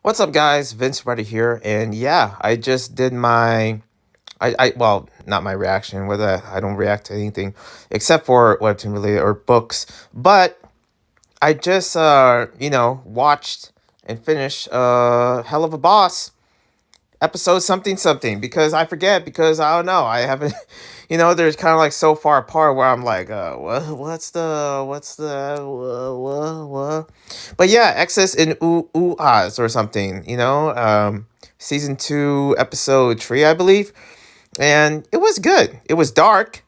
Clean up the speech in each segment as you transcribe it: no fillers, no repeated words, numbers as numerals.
What's up, guys? Vince Reddy here, and yeah, I just did my, well, not my reaction. Whether I don't react to anything except for webtoon related or books, but I just, watched and finished Helluva Boss episode something something because I forget because I don't know. I haven't, there's kind of like so far apart where I'm like, what? But yeah, Excess in Ahs or something, season 2, episode 3, I believe. And it was good. It was dark.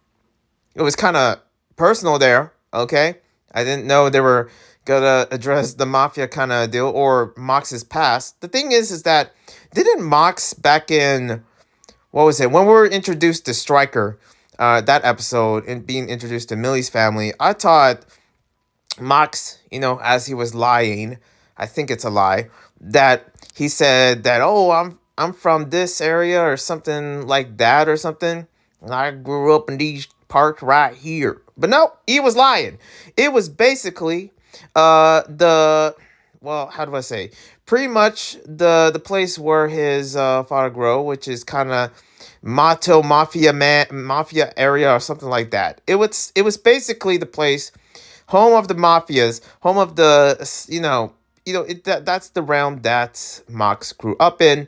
It was kind of personal there, okay? I didn't know they were gonna address the mafia kind of deal or Mox's past. The thing is that didn't Mox back in what was it when we were introduced to Stryker, that episode and being introduced to Millie's family? I thought Mox, as he was lying, I think it's a lie, that he said that, oh, I'm from this area or something like that or something. And I grew up in these parts right here. But no, he was lying. It was basically the well, how do I say? Pretty much the place where his father grew, which is kind of Mato Mafia area or something like that. It was basically the place, home of the mafias, home of the that's the realm that Mox grew up in,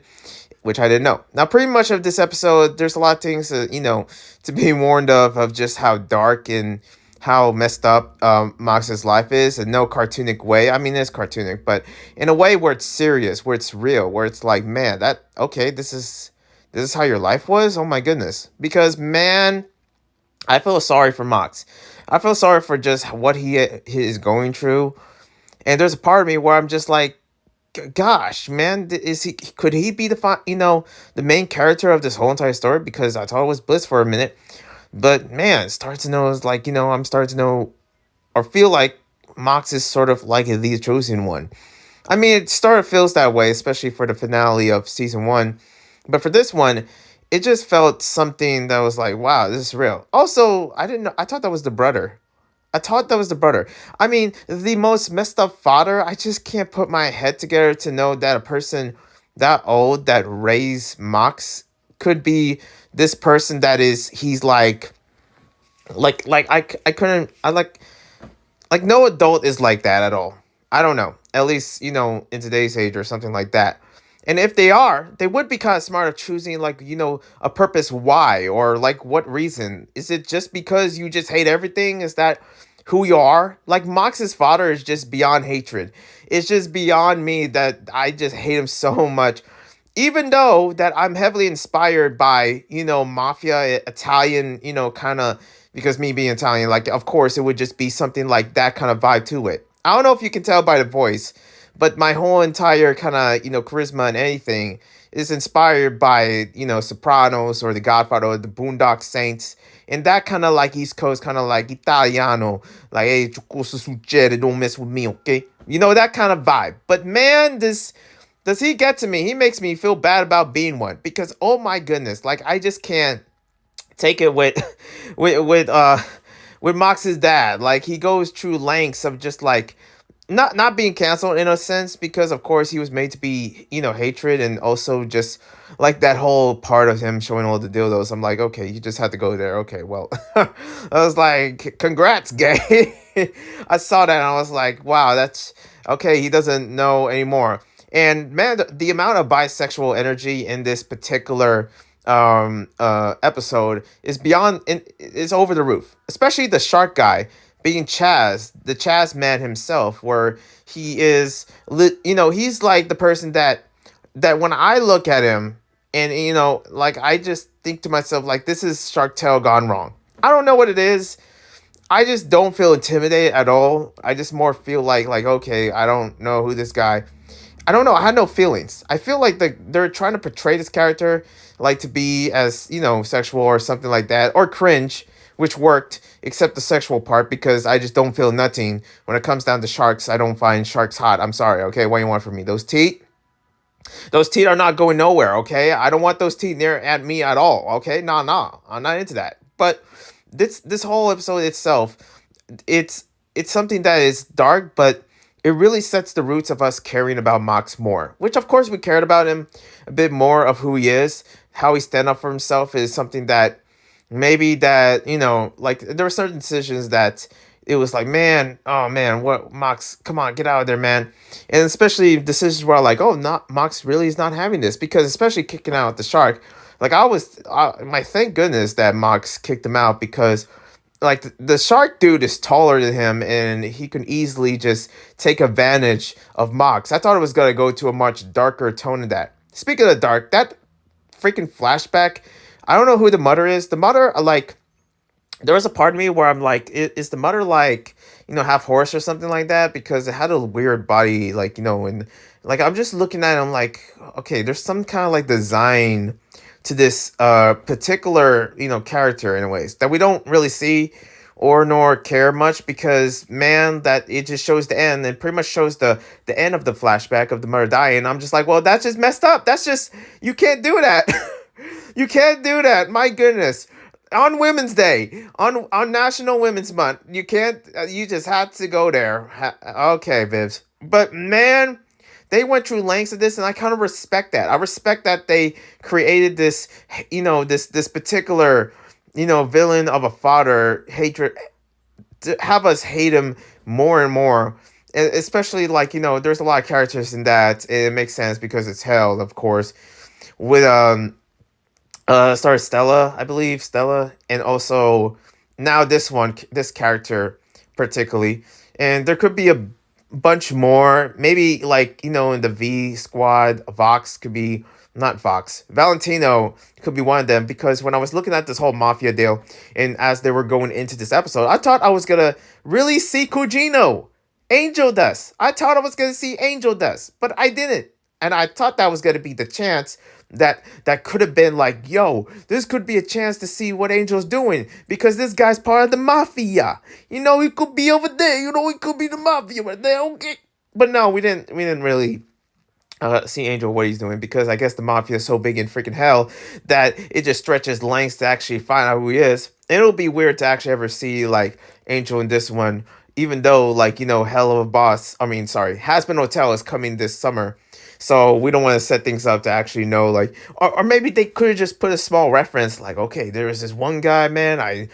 which I didn't know. Now, pretty much of this episode, there's a lot of things to be warned of just how dark and how messed up Mox's life is, in no cartoonic way. I mean, it's cartoonic, but in a way where it's serious, where it's real, where it's like, man, that okay, this is how your life was. Oh my goodness, because man, I feel sorry for Mox. I feel sorry for just what he is going through. And there's a part of me where I'm just like, gosh, man, could he be the main character of this whole entire story? Because I thought it was Bliss for a minute, but man, start to know is like I'm starting to know or feel like Mox is sort of like the chosen one. I mean, it sort of feels that way, especially for the finale of season 1. But for this one, it just felt something that was like, wow, this is real. Also, I didn't know. I thought that was the brother. I thought that was the brother. I mean, the most messed up father. I just can't put my head together to know that a person that old that raised Mox could be this person that is. He's like I couldn't. I like no adult is like that at all. I don't know. At least, in today's age or something like that. And if they are, they would be kind of smart of choosing like, a purpose why or like what reason. Is it just because you just hate everything? Is that who you are? Like Mox's father is just beyond hatred. It's just beyond me that I just hate him so much. Even though that I'm heavily inspired by, mafia Italian, kind of, because me being Italian, like of course it would just be something like that kind of vibe to it. I don't know if you can tell by the voice, but my whole entire kind of, charisma and anything is inspired by, Sopranos or The Godfather or The Boondock Saints. And that kind of like East Coast, kind of like Italiano, like, hey, cosa succede, don't mess with me, okay? That kind of vibe. But man, this does he get to me? He makes me feel bad about being one because oh my goodness, like I just can't take it with with Mox's dad. Like he goes through lengths of just like not being canceled in a sense because of course he was made to be, hatred, and also just like that whole part of him showing all the dildos. I'm like, okay, you just had to go there. Okay, well, I was like, congrats, gay. I saw that and I was like, wow, that's okay. He doesn't know anymore. And man, the amount of bisexual energy in this particular episode is beyond, is over the roof. Especially the shark guy being Chaz, the Chaz man himself, where he is, he's like the person that when I look at him, and like I just think to myself like this is Shark Tale gone wrong. I don't know what it is. I just don't feel intimidated at all. I just more feel like okay, I don't know who this guy. I don't know. I had no feelings. I feel like they're trying to portray this character like to be as, sexual or something like that, or cringe, which worked, except the sexual part, because I just don't feel nothing. When it comes down to sharks, I don't find sharks hot. I'm sorry, okay? What do you want from me? Those teeth are not going nowhere, okay? I don't want those teeth near at me at all, okay? Nah, nah. I'm not into that. But this whole episode itself, it's something that is dark, but it really sets the roots of us caring about Mox more. Which of course we cared about him a bit more of who he is, how he stand up for himself is something that maybe that like there were certain decisions that it was like, man, oh man, what Mox, come on, get out of there, man. And especially decisions where like, oh, not Mox really is not having this, because especially kicking out the shark, like my thank goodness that Mox kicked him out, because like the shark dude is taller than him and he can easily just take advantage of Mox. I thought it was gonna go to a much darker tone than that. Speaking of dark, that freaking flashback, I don't know who the mother is. The mother, like, there was a part of me where I'm like, is the mother like, half horse or something like that? Because it had a weird body, like, and like I'm just looking at it, I'm like, okay, there's some kind of like design to this particular, character in ways that we don't really see or nor care much, because man, that it just shows the end and pretty much shows the end of the flashback of the mother dying. I'm just like, well, that's just messed up. That's just, you can't do that. You can't do that. My goodness. On Women's Day, on National Women's Month, you can't. You just had to go there. Okay, Vivs. But man, they went through lengths of this, and I kind of respect that. I respect that they created this, this particular, villain of a father hatred, to have us hate him more and more. Especially like, there's a lot of characters in that. It makes sense because it's Hell, of course, with sorry, Stella, I believe, Stella, and also now this character particularly, and there could be a bunch more, maybe like, in the V squad, Vox could be, not Vox, Valentino could be one of them, because when I was looking at this whole mafia deal, and as they were going into this episode, I thought I was gonna really see Cugino, Angel Dust. I thought I was gonna see Angel Dust, but I didn't. And I thought that was gonna be the chance that could have been like, yo, this could be a chance to see what Angel's doing, because this guy's part of the mafia. He could be over there. He could be the mafia right there. Okay, but no, we didn't really see Angel what he's doing, because I guess the mafia is so big in freaking hell that it just stretches lengths to actually find out who he is. And it'll be weird to actually ever see like Angel in this one, even though like Hell of a Boss. I mean, sorry, Hasbin Hotel is coming this summer. So we don't want to set things up to actually know, like, or maybe they could have just put a small reference, like, okay, there is this one guy, man, I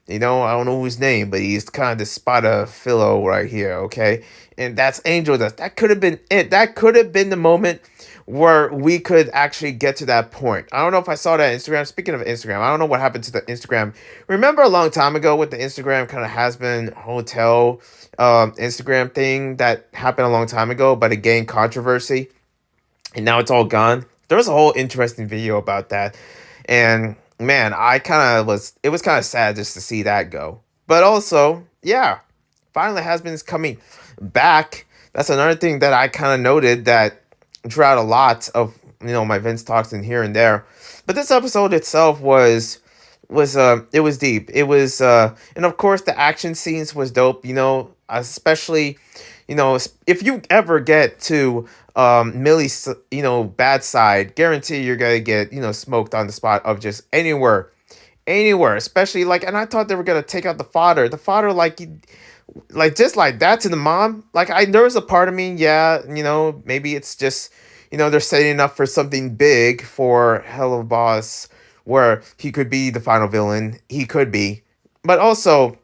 don't know his name, but he's kind of the spot of Philo right here, okay? And that's Angel Dust. That could have been it. That could have been the moment where we could actually get to that point. I don't know if I saw that on Instagram. Speaking of Instagram, I don't know what happened to the Instagram. Remember a long time ago with the Instagram kind of has been hotel Instagram thing that happened a long time ago, but it gained controversy, and now it's all gone. There was a whole interesting video about that, and man, it was kind of sad just to see that go. But also, yeah, finally Has-Been's coming back. That's another thing that I kind of noted that throughout a lot of my Vince talks in here and there. But this episode itself was it was deep. It was and of course the action scenes was dope, especially if you ever get to Millie's bad side, guarantee you're gonna get smoked on the spot of just anywhere, especially like, and I thought they were gonna take out the father, like just like that to the mom. Like, there was a part of me, yeah, maybe it's just they're setting up for something big for Helluva Boss, where he could be the final villain. He could be, but also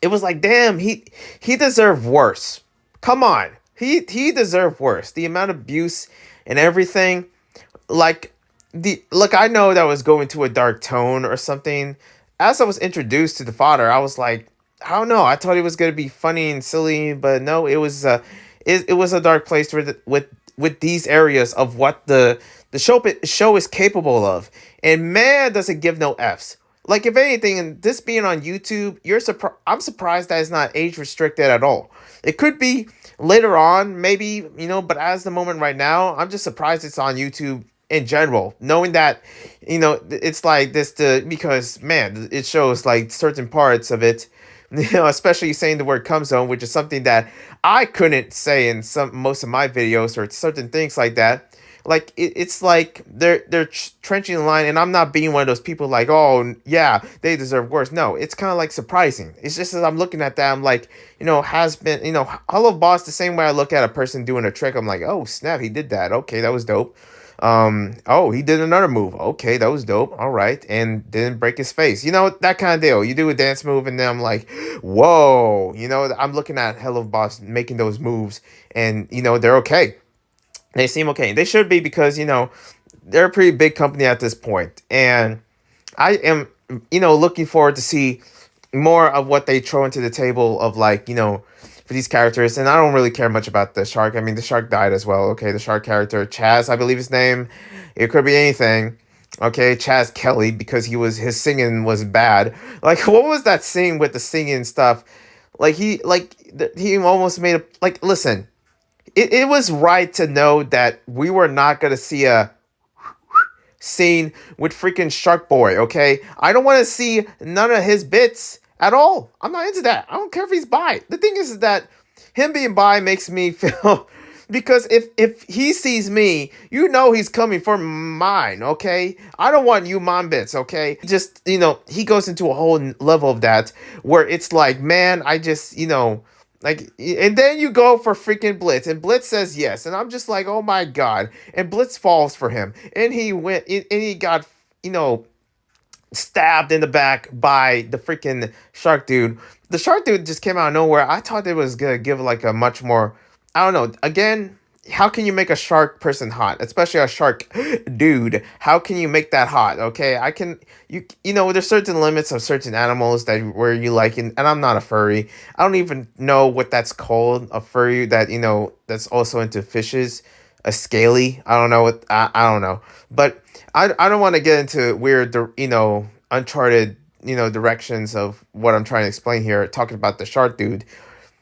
it was like, damn, he deserved worse. Come on, he deserved worse. The amount of abuse and everything, like I know that was going to a dark tone or something. As I was introduced to the father, I was like, I don't know. I thought it was gonna be funny and silly, but no, it was it was a dark place with these areas of what the show is capable of, and man, does it give no f's. Like, if anything, and this being on YouTube, I'm surprised that it's not age restricted at all. It could be later on, maybe, but as the moment right now, I'm just surprised it's on YouTube in general, knowing that, it's like this, because man, it shows like certain parts of it, especially saying the word "come zone," which is something that I couldn't say in most of my videos, or certain things like that. Like it's like they're trenching the line, and I'm not being one of those people like, oh yeah, they deserve worse. No, it's kind of like surprising. It's just as I'm looking at that, I'm like, has been, Hello Boss, the same way I look at a person doing a trick, I'm like, oh snap, he did that. Okay, that was dope. Oh, he did another move. Okay, that was dope. All right, and didn't break his face. That kind of deal. You do a dance move, and then I'm like, whoa. I'm looking at Hello Boss making those moves, and they're okay. They seem okay. They should be because they're a pretty big company at this point, and I am looking forward to see more of what they throw into the table of like for these characters. And I don't really care much about the shark. I mean, the shark died as well. Okay, the shark character Chaz, I believe his name. It could be anything. Okay, Chaz Kelly, because his singing was bad. Like, what was that scene with the singing stuff? Like he almost made a like. Listen, it was right to know that we were not gonna see a scene with freaking Shark Boy, okay? I don't want to see none of his bits at all. I'm not into that. I don't care if he's bi. The thing is that him being bi makes me feel because if he sees me, he's coming for mine, okay? I don't want you mom bits, okay? Just, he goes into a whole level of that where it's like, man, I just, like, and then you go for freaking Blitz, and Blitz says yes, and I'm just like, oh my god, and Blitz falls for him, and he went, and he got, stabbed in the back by the freaking shark dude. The shark dude just came out of nowhere. I thought it was gonna give like a much more, I don't know. Again, how can you make a shark person hot, especially a shark dude? How can you make that hot? Okay, I can. There's certain limits of certain animals that where you like, and I'm not a furry. I don't even know what that's called. A furry that that's also into fishes. A scaly. I don't know what. I don't know, but I don't want to get into weird, uncharted, directions of what I'm trying to explain here. Talking about the shark dude,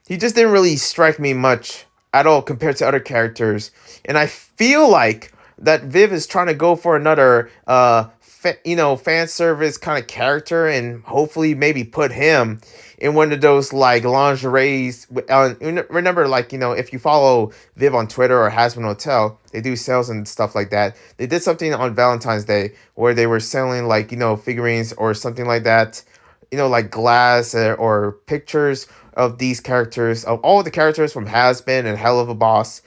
he just didn't really strike me much at all compared to other characters, and I feel like that Viv is trying to go for another, fan service kind of character, and hopefully maybe put him in one of those like lingeries. Remember, like if you follow Viv on Twitter or Hasbin Hotel, they do sales and stuff like that. They did something on Valentine's Day where they were selling like figurines or something like that, like glass or pictures of these characters, of all the characters from Hasbin and Helluva Boss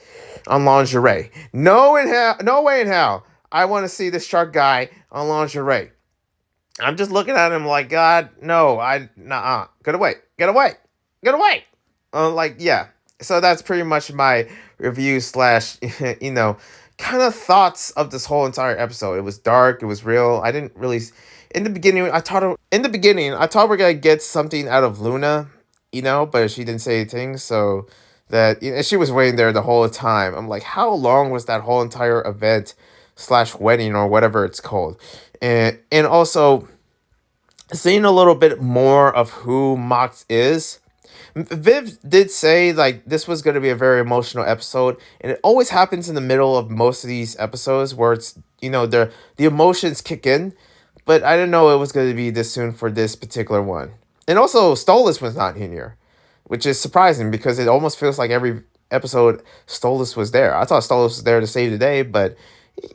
on lingerie. No way in hell I want to see this shark guy on lingerie. I'm just looking at him like, God, no, nah, get away, get away, get away. Like, yeah. So that's pretty much my review slash, kind of thoughts of this whole entire episode. It was dark, it was real. I didn't really, in the beginning, I thought we're gonna get something out of Luna, but she didn't say anything, so that, she was waiting there the whole time. I'm like, how long was that whole entire event slash wedding or whatever it's called? And also seeing a little bit more of who Mox is. Viv did say like this was going to be a very emotional episode, and it always happens in the middle of most of these episodes where it's the emotions kick in, but I didn't know it was going to be this soon for this particular one. And also Stolas was not in here, which is surprising because it almost feels like every episode Stolas was there. I thought Stolas was there to save the day, but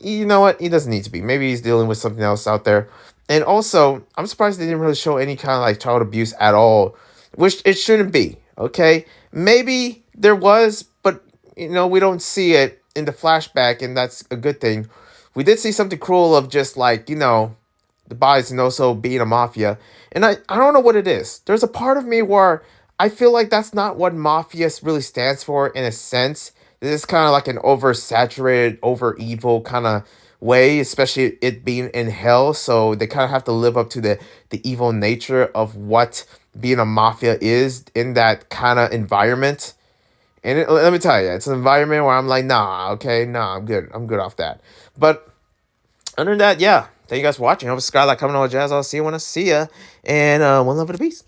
you know what? He doesn't need to be. Maybe he's dealing with something else out there. And also, I'm surprised they didn't really show any kind of like child abuse at all, which it shouldn't be. Okay, maybe there was, but we don't see it in the flashback, and that's a good thing. We did see something cruel of just like the boys and also being a mafia, and I don't know what it is. There's a part of me where I feel like that's not what mafia really stands for in a sense. This is kind of like an oversaturated, over evil kind of way, especially it being in hell. So they kind of have to live up to the evil nature of what being a mafia is in that kind of environment. And let me tell you, it's an environment where I'm like, nah, okay, nah, I'm good. I'm good off that. But other than that, yeah. Thank you guys for watching. Hope subscribe, like, comment, all the jazz. I'll see you when I see ya. And one love for the peace.